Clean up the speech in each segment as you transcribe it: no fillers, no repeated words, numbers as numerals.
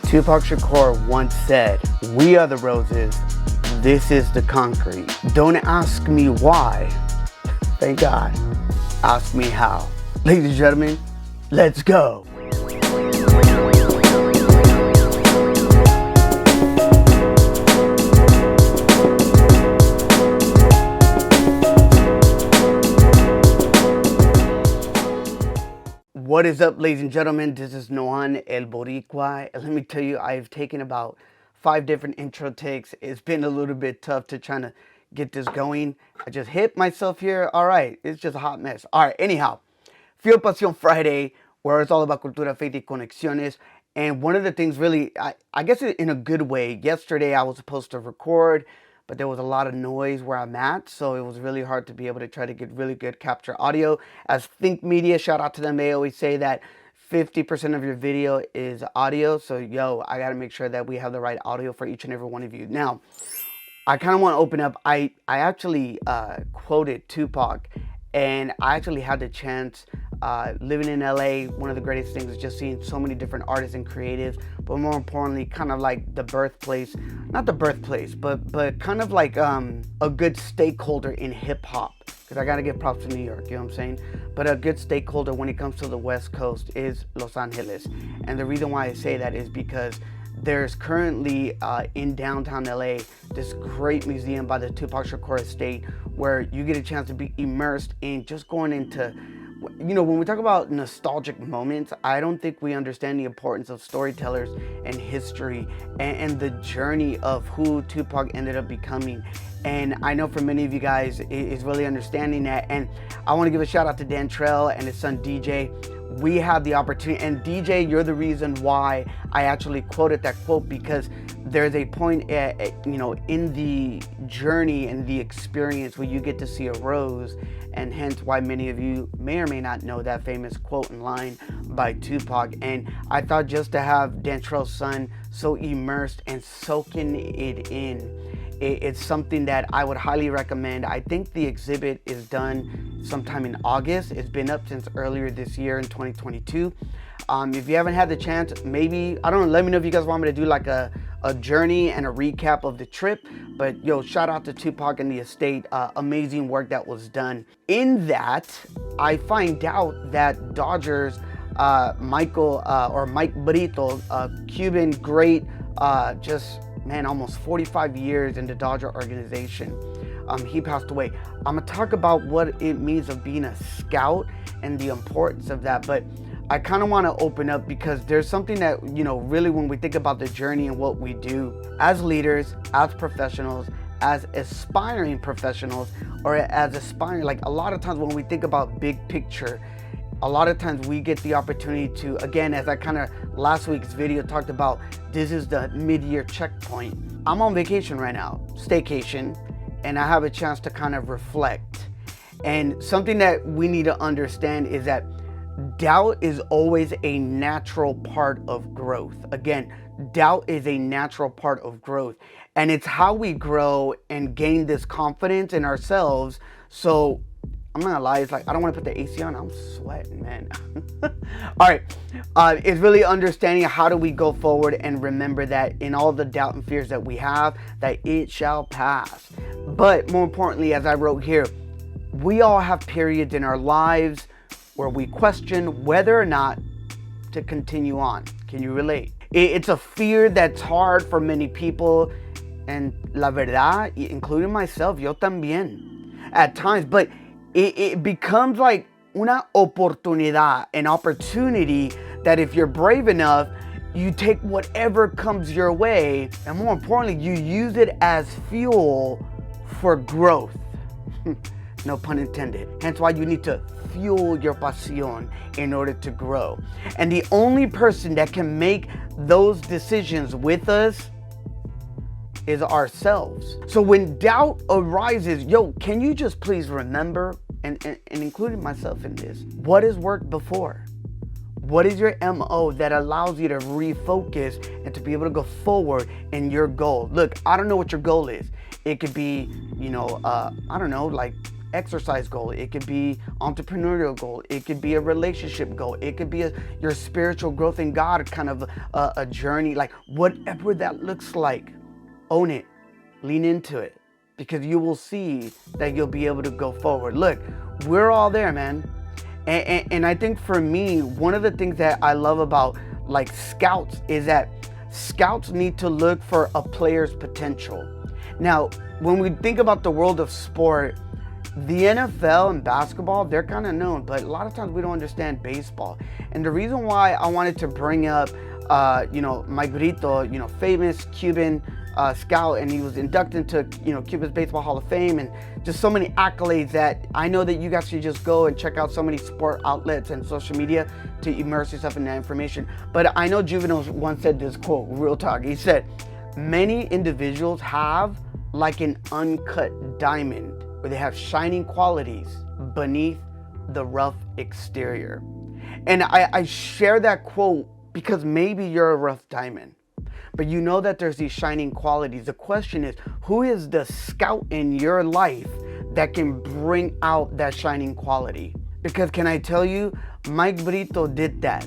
Tupac Shakur once said, "We are the roses, this is the concrete. Don't ask me why, thank God, ask me how." Ladies and gentlemen, let's go. What is up, ladies and gentlemen? This is Noan El Boricua. And let me tell you, I've taken about 5 different intro takes. It's been a little bit tough to try to get this going. I just hit myself here. All right, it's just a hot mess. All right, anyhow, feel Pasión Friday, where it's all about cultura, faith, y conexiones. And one of the things really, I guess in a good way, yesterday I was supposed to record, but there was a lot of noise where I'm at, so it was really hard to be able to try to get really good capture audio. As Think Media, shout out to them, they always say that 50% of your video is audio, so yo, I gotta make sure that we have the right audio for each and every one of you. Now, I kind of want to open up, I actually quoted Tupac, and I actually had the chance, living in LA, one of the greatest things is just seeing so many different artists and creatives, but more importantly, kind of like the birthplace, not the birthplace, but kind of like a good stakeholder in hip hop, because I got to give props to New York, you know what I'm saying? But a good stakeholder when it comes to the West Coast is Los Angeles. And the reason why I say that is because there's currently in downtown LA this great museum by the Tupac Shakur estate where you get a chance to be immersed in just going into, you know, when we talk about nostalgic moments, I don't think we understand the importance of storytellers and history and the journey of who Tupac ended up becoming. And I know for many of you guys is really understanding that. And I want to give a shout out to Dan Trell and his son DJ. We have the opportunity, and DJ, you're the reason why I actually quoted that quote, because there's a point in the journey and the experience where you get to see a rose, and hence why many of you may or may not know that famous quote and line by Tupac. And I thought just to have Dan Trell's son so immersed and soaking it in, it's something that I would highly recommend. I think the exhibit is done sometime in August. It's been up since earlier this year in 2022. If you haven't had the chance, maybe, I don't know, let me know if you guys want me to do like a journey and a recap of the trip. But yo, shout out to Tupac and the estate. Amazing work that was done. In that, I find out that Dodgers, Mike Brito, Cuban great, almost 45 years in the Dodger organization. He passed away. I'm gonna talk about what it means of being a scout and the importance of that, but I kind of want to open up because there's something that, you know, really when we think about the journey and what we do as leaders, as professionals, as aspiring professionals, or as aspiring, like a lot of times when we think about big picture, a lot of times we get the opportunity to, again, as I kind of last week's video talked about, this is the mid-year checkpoint. I'm on vacation right now, staycation, and I have a chance to kind of reflect. And something that we need to understand is that doubt is always a natural part of growth. Again, doubt is a natural part of growth. And it's how we grow and gain this confidence in ourselves. So I'm not gonna lie, it's like, I don't wanna put the AC on, I'm sweating, man. All right, it's really understanding how do we go forward and remember that in all the doubt and fears that we have, that it shall pass. But more importantly, as I wrote here, we all have periods in our lives where we question whether or not to continue on. Can you relate? It's a fear that's hard for many people, and la verdad, including myself, yo también, at times, but it becomes like una oportunidad, an opportunity that if you're brave enough, you take whatever comes your way, and more importantly, you use it as fuel for growth. No pun intended. Hence why you need to fuel your pasión in order to grow. And the only person that can make those decisions with us is ourselves. So when doubt arises, yo, can you just please remember, and including myself in this, what has worked before? What is your MO that allows you to refocus and to be able to go forward in your goal? Look, I don't know what your goal is. It could be, I don't know, like exercise goal. It could be entrepreneurial goal. It could be a relationship goal. It could be your spiritual growth in God, kind of a journey. Like whatever that looks like, own it, lean into it, because you will see that you'll be able to go forward. Look, we're all there, man. And I think for me, one of the things that I love about like scouts is that scouts need to look for a player's potential. Now, when we think about the world of sport, the NFL and basketball, they're kind of known, but a lot of times we don't understand baseball. And the reason why I wanted to bring up, Mike Brito, famous Cuban scout, and he was inducted into, Cuba's Baseball Hall of Fame, and just so many accolades that I know that you guys should just go and check out so many sport outlets and social media to immerse yourself in that information. But I know Juvenal once said this quote, real talk. He said, many individuals have like an uncut diamond where they have shining qualities beneath the rough exterior. And I share that quote because maybe you're a rough diamond, but you know that there's these shining qualities. The question is, who is the scout in your life that can bring out that shining quality? Because can I tell you, Mike Brito did that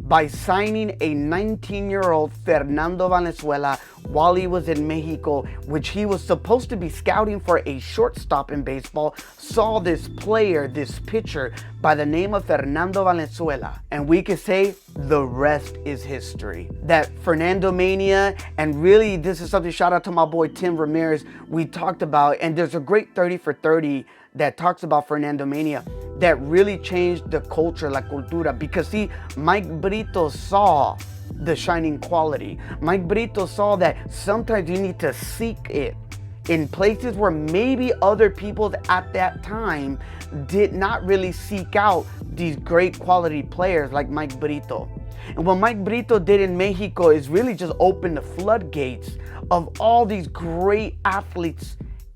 by signing a 19-year-old Fernando Valenzuela while he was in Mexico, which he was supposed to be scouting for a shortstop in baseball, saw this player, this pitcher by the name of Fernando Valenzuela. And we could say the rest is history. That Fernando Mania, and really this is something, shout out to my boy Tim Ramirez, we talked about, and there's a great 30 for 30 that talks about Fernando Mania that really changed the culture, la cultura, because see, Mike Brito saw the shining quality. Mike Brito saw that sometimes you need to seek it in places where maybe other people at that time did not really seek out these great quality players like Mike Brito. And what Mike Brito did in Mexico is really just open the floodgates of all these great athletes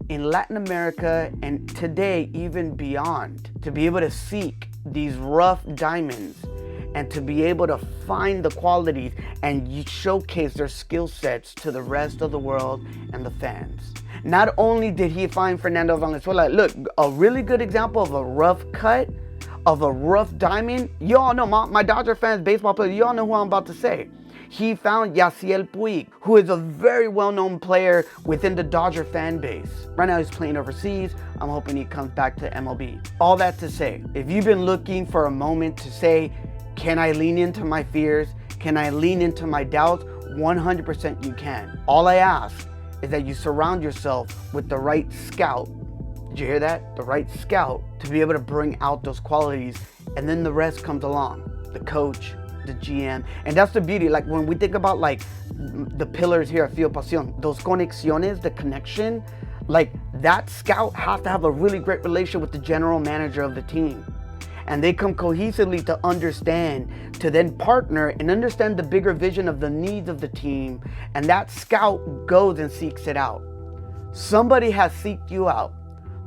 in Latin America and today even beyond, to be able to seek these rough diamonds and to be able to find the qualities and showcase their skill sets to the rest of the world and the fans. Not only did he find Fernando Valenzuela, look, a really good example of a rough cut, of a rough diamond. You all know, my Dodger fans, baseball players, you all know who I'm about to say. He found Yasiel Puig, who is a very well-known player within the Dodger fan base. Right now he's playing overseas. I'm hoping he comes back to MLB. All that to say, if you've been looking for a moment to say, can I lean into my fears? Can I lean into my doubts? 100% you can. All I ask is that you surround yourself with the right scout. Did you hear that? The right scout to be able to bring out those qualities, and then the rest comes along. The coach, the GM, and that's the beauty. Like when we think about like the pillars here at Pasión, those conexiones, the connection, like that scout has to have a really great relationship with the general manager of the team. And they come cohesively to understand, to then partner and understand the bigger vision of the needs of the team. And that scout goes and seeks it out. Somebody has seeked you out.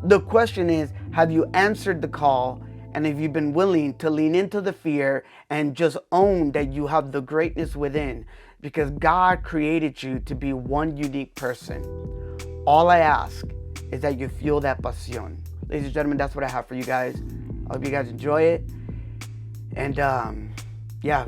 The question is, have you answered the call? And have you been willing to lean into the fear and just own that you have the greatness within? Because God created you to be one unique person. All I ask is that you feel that pasión. Ladies and gentlemen, that's what I have for you guys. I hope you guys enjoy it. And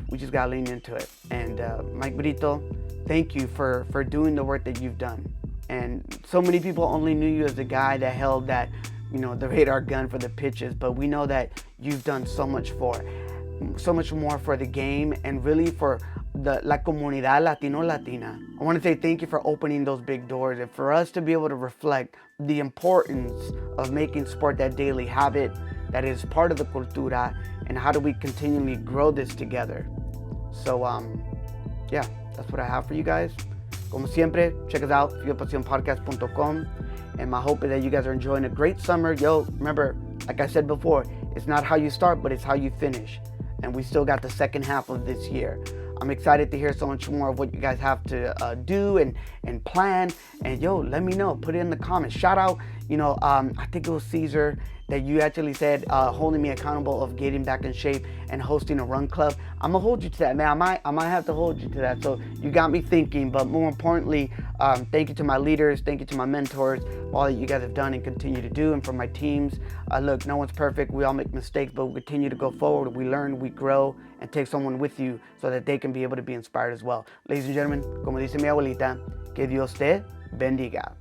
we just gotta lean into it. And Mike Brito, thank you for doing the work that you've done. And so many people only knew you as the guy that held that, the radar gun for the pitches, but we know that you've done so much more for the game and really for the la comunidad Latino-Latina. I want to say thank you for opening those big doors and for us to be able to reflect the importance of making sport that daily habit that is part of the cultura, and how do we continually grow this together. So that's what I have for you guys. Como siempre, check us out, vivapasionpodcast.com. And my hope is that you guys are enjoying a great summer. Remember, like I said before, it's not how you start, but it's how you finish. And we still got the second half of this year. I'm excited to hear so much more of what you guys have to do and plan. And let me know. Put it in the comments. Shout out, I think it was Caesar that you actually said holding me accountable of getting back in shape and hosting a run club. I'm gonna hold you to that, man. I might have to hold you to that. So you got me thinking, but more importantly, Thank you to my leaders. Thank you to my mentors, all that you guys have done and continue to do. And for my teams, look, no one's perfect. We all make mistakes, but we continue to go forward. We learn, we grow, and take someone with you so that they can be able to be inspired as well. Ladies and gentlemen, como dice mi abuelita, que Dios te bendiga.